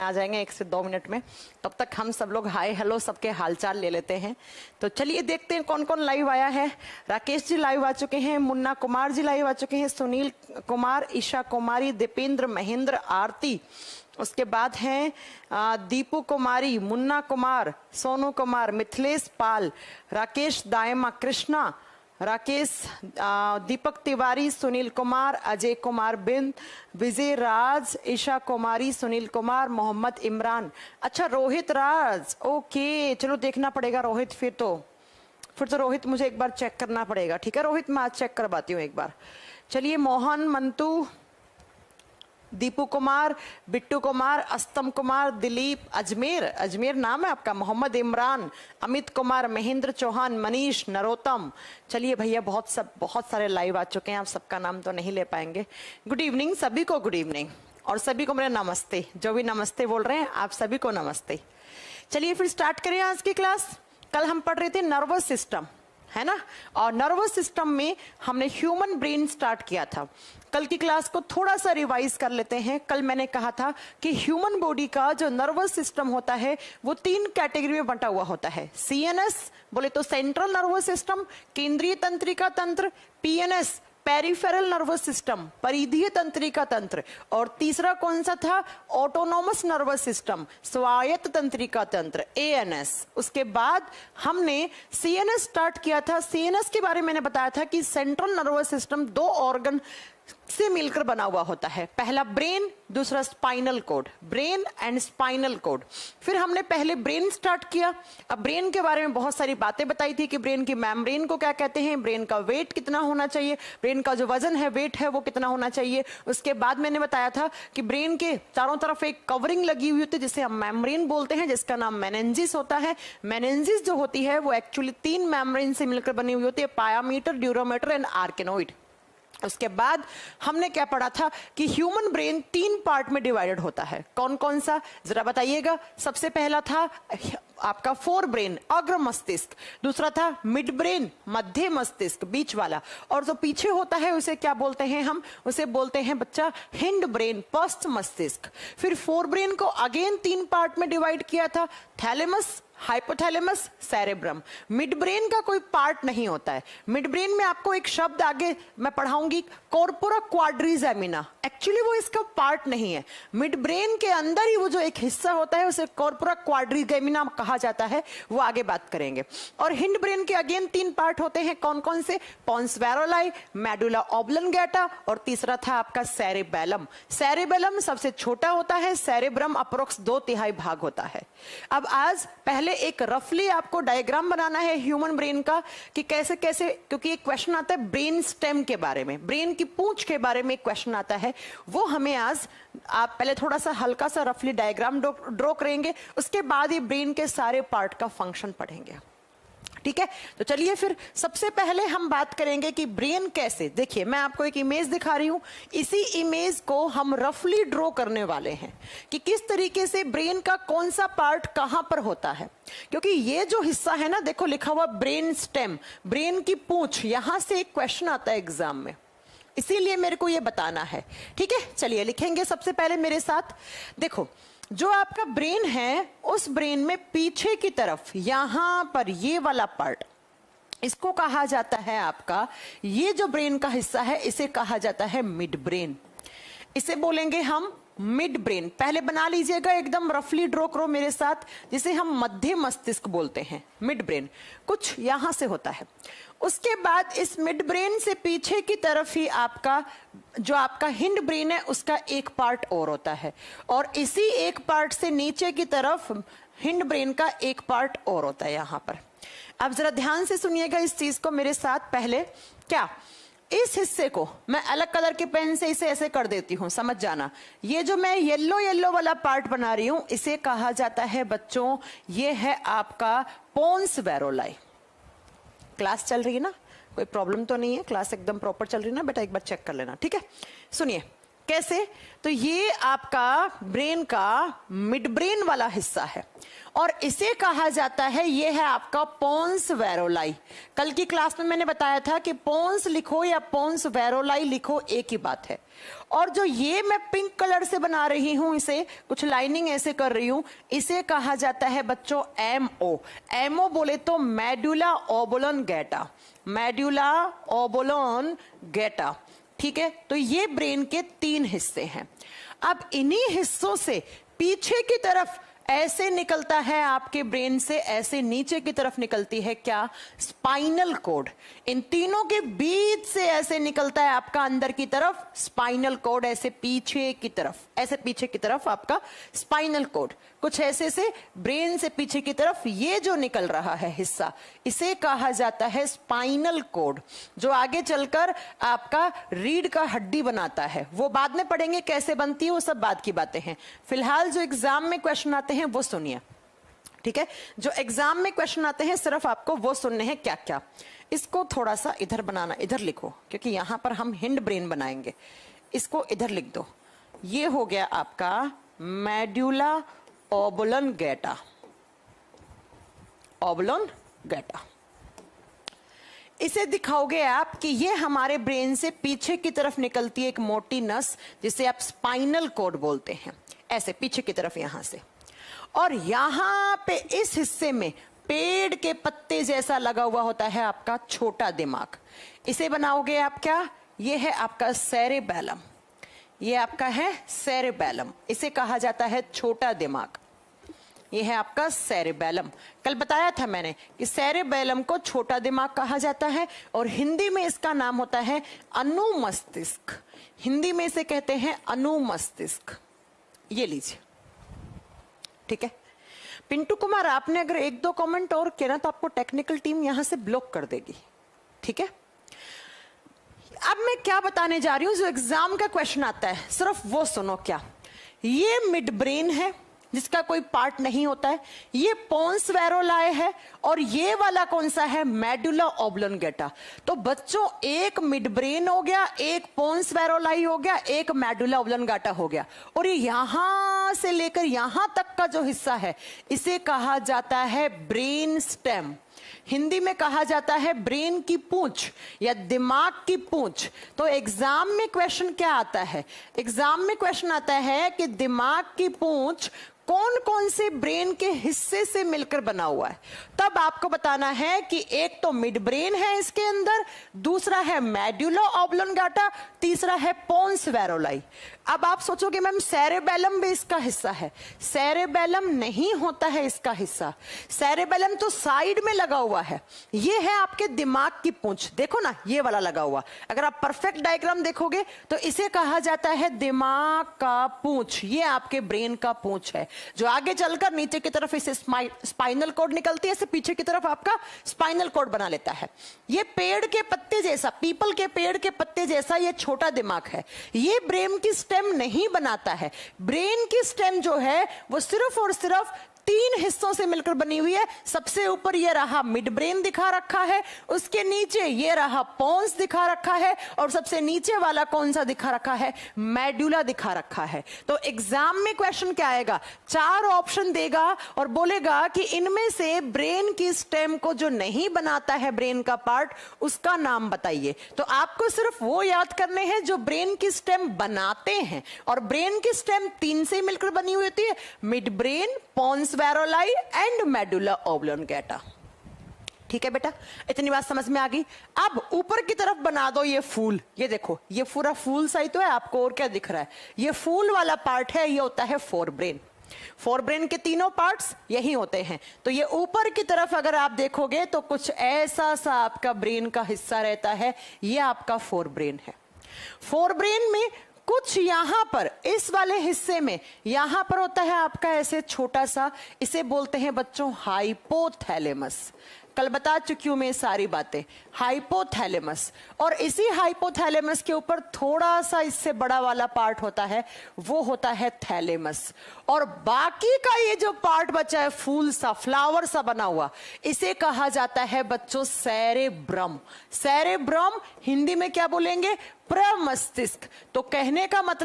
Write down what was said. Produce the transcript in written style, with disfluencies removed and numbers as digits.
आ जाएंगे 1 से 2 मिनट में। तब तक हम सब लोग हाय हेलो सबके हालचाल ले लेते हैं। तो चलिए देखते हैं कौन कौन लाइव आया है। राकेश जी लाइव आ चुके हैं, मुन्ना कुमार जी लाइव आ चुके हैं, सुनील कुमार, ईशा कुमारी, दीपेंद्र, महेंद्र, आरती, उसके बाद हैं दीपू कुमारी, मुन्ना कुमार, सोनू कुमार, मिथिलेश पाल, राकेश दायमा, कृष्णा, राकेश, दीपक तिवारी, सुनील कुमार, अजय कुमार बिंद, विजय राज, ईशा कुमारी, सुनील कुमार, मोहम्मद इमरान। अच्छा रोहित राज, ओके चलो देखना पड़ेगा रोहित। फिर तो रोहित मुझे एक बार चेक करना पड़ेगा। ठीक है रोहित, मैं आज चेक करवाती हूँ एक बार। चलिए मोहन, मंतू, दीपू कुमार, बिट्टू कुमार, अस्तम कुमार, दिलीप, अजमेर नाम है आपका, मोहम्मद इमरान, अमित कुमार, महेंद्र चौहान, मनीष, नरोत्तम। चलिए भैया बहुत सारे लाइव आ चुके हैं, आप सबका नाम तो नहीं ले पाएंगे। गुड इवनिंग सभी को, गुड इवनिंग, और सभी को मेरा नमस्ते। जो भी नमस्ते बोल रहे हैं आप सभी को नमस्ते। चलिए फिर स्टार्ट करें आज की क्लास। कल हम पढ़ रहे थे नर्वस सिस्टम, है ना, और नर्वस सिस्टम में हमने ह्यूमन ब्रेन स्टार्ट किया था। कल की क्लास को थोड़ा सा रिवाइज कर लेते हैं। कल मैंने कहा था कि ह्यूमन बॉडी का जो नर्वस सिस्टम होता है वो 3 कैटेगरी में बंटा हुआ होता है। सीएनएस बोले तो सेंट्रल नर्वस सिस्टम, केंद्रीय तंत्रिका तंत्र, पीएनएस पेरिफेरल नर्वस सिस्टम, परिधीय तंत्रिका तंत्र, और तीसरा कौन सा था, ऑटोनोमस नर्वस सिस्टम, स्वायत्त तंत्रिका तंत्र, एएनएस। उसके बाद हमने सीएनएस स्टार्ट किया था। सीएनएस के बारे में मैंने बताया था कि सेंट्रल नर्वस सिस्टम 2 ऑर्गन से मिलकर बना हुआ होता है, पहला ब्रेन, दूसरा spinal cord, brain and spinal cord. फिर हमने पहले ब्रेन स्टार्ट किया। अब ब्रेन के बारे में बहुत सारी बातें बताई थी कि ब्रेन की मेम्ब्रेन को क्या कहते हैं, ब्रेन का वेट कितना होना चाहिए, ब्रेन का जो वजन है, वेट है, वो कितना होना चाहिए। उसके बाद मैंने बताया था कि ब्रेन के चारों तरफ एक कवरिंग लगी हुई होती है जिसे हम मेम्ब्रेन बोलते हैं, जिसका नाम मेनिंजिस होता है। मेनिंजिस जो होती है वो एक्चुअली 3 मेम्ब्रेन से मिलकर बनी हुई होती है, पायामीटर, ड्यूरोमीटर एंड आर्केनोइड। उसके बाद हमने क्या पढ़ा था कि ह्यूमन ब्रेन 3 पार्ट में डिवाइडेड होता है। कौन कौन सा जरा बताइएगा। सबसे पहला था आपका फोर ब्रेन, अग्र मस्तिष्क, दूसरा था मिड ब्रेन, मध्य मस्तिष्क, बीच वाला, और जो पीछे होता है उसे क्या बोलते हैं, हम उसे बोलते हैं बच्चा हिंड ब्रेन, पश्च मस्तिष्क। फिर फोर ब्रेन को अगेन 3 पार्ट में डिवाइड किया था, thalamus, hypothalamus, cerebrum. Mid brain का कोई पार्ट नहीं होता है। मिड ब्रेन में आपको एक शब्द आगे मैं पढ़ाऊंगी, कॉर्पोरा क्वाड्रिजेमिना, एक्चुअली वो इसका पार्ट नहीं है। मिड ब्रेन के अंदर ही वो जो एक हिस्सा होता है उसे कॉर्पोरा क्वाड्रिजेमिना कहा जाता है, वो आगे बात करेंगे। और हिंड ब्रेन के अगेन 3 पार्ट होते हैं, कौन कौन से, पोन्स वेरोलाई, मेडुला ऑब्लंगेटा, और तीसरा था आपका सेरेबेलम। सेरेबेलम सबसे छोटा होता है, सेरेब्रम अप्रोक्स 2/3 भाग होता है। अब आज पहले एक रफली आपको डायग्राम बनाना है ह्यूमन ब्रेन का कि कैसे कैसे, क्योंकि एक क्वेश्चन आता है ब्रेन स्टेम के बारे में, ब्रेन की पूंछ के बारे में एक क्वेश्चन आता है, वो हमें आज आप पहले थोड़ा सा हल्का सा रफली डायग्राम ड्रॉ करेंगे, उसके बाद ये ब्रेन के सारे पार्ट का फंक्शन पढ़ेंगे। ठीक है, तो चलिए फिर सबसे पहले हम बात करेंगे कि ब्रेन कैसे। देखिए मैं आपको एक इमेज दिखा रही हूं, इसी इमेज को हम रफली ड्रॉ करने वाले हैं कि किस तरीके से ब्रेन का कौन सा पार्ट कहां पर होता है। क्योंकि ये जो हिस्सा है ना, देखो लिखा हुआ ब्रेन स्टेम, ब्रेन की पूंछ, यहां से एक क्वेश्चन आता है एग्जाम में, इसीलिए मेरे को ये बताना है। ठीक है, चलिए लिखेंगे सबसे पहले मेरे साथ। देखो जो आपका ब्रेन है, उस ब्रेन में पीछे की तरफ यहां पर ये वाला पार्ट, इसको कहा जाता है आपका, ये जो ब्रेन का हिस्सा है इसे कहा जाता है मिड ब्रेन। इसे बोलेंगे हम मिड ब्रेन। पहले बना लीजिएगा, एकदम रफली ड्रॉ करो मेरे साथ, जिसे हम मध्य मस्तिष्क बोलते हैं। मिड ब्रेन कुछ यहां से होता है। उसके बाद इस मिड ब्रेन से पीछे की तरफ ही आपका जो आपका हिंड ब्रेन है उसका एक पार्ट और होता है, और इसी एक पार्ट से नीचे की तरफ हिंड ब्रेन का एक पार्ट और होता है यहां पर। अब जरा ध्यान से सुनिएगा इस चीज को मेरे साथ। पहले क्या, इस हिस्से को मैं अलग कलर के पेन से इसे ऐसे कर देती हूं, समझ जाना। ये जो मैं येलो येलो वाला पार्ट बना रही हूं इसे कहा जाता है बच्चों, ये है आपका पोन्स वेरोलाई। क्लास चल रही है ना, कोई प्रॉब्लम तो नहीं है, क्लास एकदम प्रॉपर चल रही है ना बेटा, एक बार चेक कर लेना। ठीक है, सुनिए कैसे? तो ये आपका ब्रेन का मिड ब्रेन वाला हिस्सा है और इसे कहा जाता है, ये है आपका पोन्स वेरोलाई। कल की क्लास में मैंने बताया था कि पोन्स लिखो या पोन्स वेरोलाई लिखो एक ही बात है। और जो ये मैं पिंक कलर से बना रही हूं, इसे कुछ लाइनिंग ऐसे कर रही हूं, इसे कहा जाता है बच्चों एमओ। एमओ बोले तो मेडुला ओबलोंगेटा, मेडुला ओबलोंगेटा। ठीक है, तो ये ब्रेन के 3 हिस्से हैं। अब इन्हीं हिस्सों से पीछे की तरफ ऐसे निकलता है आपके ब्रेन से, ऐसे नीचे की तरफ निकलती है क्या? Spinal cord. इन तीनों के बीच से ऐसे निकलता है आपका अंदर की तरफ स्पाइनल कोड, ऐसे पीछे की तरफ, ऐसे पीछे की तरफ आपका स्पाइनल कोड, कुछ ऐसे से ब्रेन से पीछे की तरफ ये जो निकल रहा है हिस्सा, इसे कहा जाता है स्पाइनल कोड, जो आगे चलकर आपका रीढ़ का हड्डी बनाता है। वो बाद में पढ़ेंगे कैसे बनती है, वो सब बाद की बातें हैं। फिलहाल जो एग्जाम में क्वेश्चन आते हैं वो सुनिए, ठीक है? जो एग्जाम में क्वेश्चन आते हैं सिर्फ आपको वो सुनने हैं। क्या क्या? इसको थोड़ा सा इधर बनाना, इधर लिखो, क्योंकि यहां पर हम हिंड ब्रेन बनाएंगे। इसको इधर लिख दो। ये हो गया आपका मेडुला ओबलोंगेटा, ओबलोंगेटा। इसे दिखाओगे आप कि ये हमारे ब्रेन से पीछे की तरफ निकलती है एक मोटी नस, जिसे आप स्पाइनल कोड बोलते हैं, ऐसे पीछे की तरफ यहां से। और यहां पे इस हिस्से में पेड़ के पत्ते जैसा लगा हुआ होता है आपका छोटा दिमाग। इसे बनाओगे आप क्या? ये है आपका सेरेबेलम, ये आपका है सेरेबेलम, इसे कहा जाता है छोटा दिमाग। ये है आपका सेरेबेलम। कल बताया था मैंने कि सेरेबेलम को छोटा दिमाग कहा जाता है और हिंदी में इसका नाम होता है अनुमस्तिष्क। हिंदी में इसे कहते हैं अनुमस्तिष्क। ये लीजिए, ठीक है? पिंटू कुमार, आपने अगर 1-2 कमेंट और किया ना तो आपको टेक्निकल टीम यहां से ब्लॉक कर देगी, ठीक है? अब मैं क्या बताने जा रही हूं, जो एग्जाम का क्वेश्चन आता है सिर्फ वो सुनो। क्या? ये मिड ब्रेन है जिसका कोई पार्ट नहीं होता है, ये पोन्स वेरोलाई है, और ये वाला कौन सा है? मेडुला ओबलोंगेटा। तो बच्चों एक मिड ब्रेन हो गया, एक पोन्स वेरोलाई हो गया, एक मेडुला ओबलोंगेटा हो गया, और ये यहां से लेकर यहां तक का जो हिस्सा है इसे कहा जाता है ब्रेन स्टेम। हिंदी में कहा जाता है ब्रेन की पूंछ या दिमाग की पूंछ। तो एग्जाम में क्वेश्चन क्या आता है? एग्जाम में क्वेश्चन आता है कि दिमाग की पूंछ कौन कौन से ब्रेन के हिस्से से मिलकर बना हुआ है। तब आपको बताना है कि एक तो मिड ब्रेन है इसके अंदर, दूसरा है मेडुला ओबलोंगेटा, तीसरा है पोन्स वेरोलाई। अब आप सोचोगे मैम सेरेबेलम भी इसका हिस्सा है। सेरेबेलम नहीं होता है इसका हिस्सा। सेरेबेलम तो साइड में लगा हुआ है। ये है आपके दिमाग की पूंछ, देखो ना ये वाला लगा हुआ। अगर आप परफेक्ट डायग्राम देखोगे तो इसे कहा जाता है दिमाग का पूंछ। ये आपके ब्रेन का पूंछ है जो आगे चलकर नीचे की तरफ इसे स्पाइनल कोड निकलती है, इसे पीछे की तरफ आपका स्पाइनल कोड बना लेता है। ये पेड़ के पत्ते जैसा, पीपल के पेड़ के पत्ते जैसा ये छोटा दिमाग है। ये ब्रेन की स्टेम नहीं बनाता है। ब्रेन की स्टेम जो है वो सिर्फ और सिर्फ 3 हिस्सों से मिलकर बनी हुई है। सबसे ऊपर ये रहा मिड ब्रेन दिखा रखा है, उसके नीचे ये रहा पोन्स दिखा रखा है, और सबसे नीचे वाला कौन सा दिखा रखा है? मेडुला दिखा रखा है। तो एग्जाम में क्वेश्चन क्या आएगा? 4 ऑप्शन देगा और बोलेगा कि इनमें से ब्रेन की स्टेम को जो नहीं बनाता है ब्रेन का पार्ट, उसका नाम बताइए। तो आपको सिर्फ वो याद करने हैं जो ब्रेन की स्टेम बनाते हैं, और ब्रेन की स्टेम 3 से मिलकर बनी हुई होती है, mid brain, pons varolii and medulla oblongata. ठीक है बेटा, इतनी बात समझ में आ गई। अब ऊपर की तरफ बना दो ये फूल। ये देखो ये पूरा फूल सा ही तो है, आपको और क्या दिख रहा है? ये फूल वाला पार्ट है, ये होता है फोर ब्रेन। फोर ब्रेन के तीनों पार्ट्स यही होते हैं। तो ये ऊपर की तरफ अगर आप देखोगे तो कुछ ऐसा सा आपका ब्रेन का हिस्सा रहता है, ये आपका फोर ब्रेन है। फोर ब्रेन में कुछ यहां पर इस वाले हिस्से में यहां पर होता है आपका ऐसे छोटा सा, इसे बोलते हैं बच्चों हाइपोथैलेमस। कल बता चुकी हूं मैं सारी बातें, हाइपोथैलेमस। और इसी हाइपोथैलेमस के ऊपर थोड़ा सा इससे बड़ा वाला पार्ट होता है, वो होता है थैलेमस। और बाकी का ये जो पार्ट बचा है फूल सा, फ्लावर सा बना हुआ, इसे कहा जाता है बच्चों सेरेब्रम। सेरेब्रम हिंदी में क्या बोलेंगे? प्रमस्तिष्क। तो कहने का मतलब